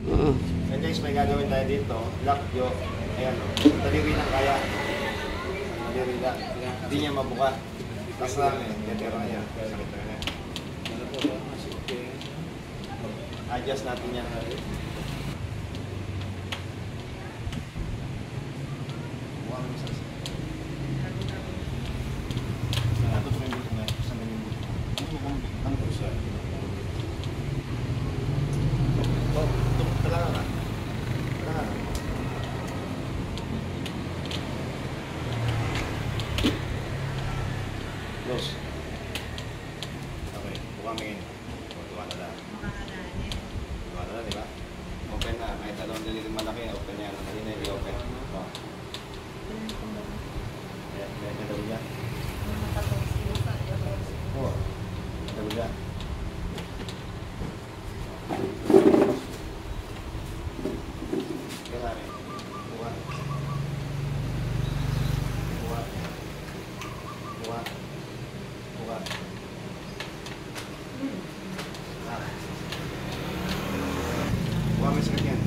And guys, may gagawin tayo dito. Lock yo. Ayan o. Taliri lang kaya. Taliri lang. Hindi niya mabuka. Tapos namin. Gatero na yan. Sakit na yan. Adjust natin yan. Close. Okay, buka mo yun. Buka na lang. Buka na lang, di ba? Open na. Kahit dalawang daliri malaki, open yan. Kanina hindi open. Oh. Ayan, kaya dawin yan. Oo. Dawin yan. Kaya namin. Buka. Buka. Buka. Buka. Buka may sakit yan.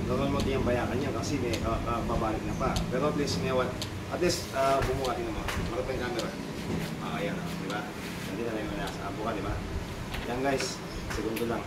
Gawin mo tiyang bayakan niya kasi may babalik na pa. Pero at least may at least bumuka din naman. Marap yung camera. Ayan, di ba? Hindi na lang yung nasa buka, di ba? Yan guys, segundo lang.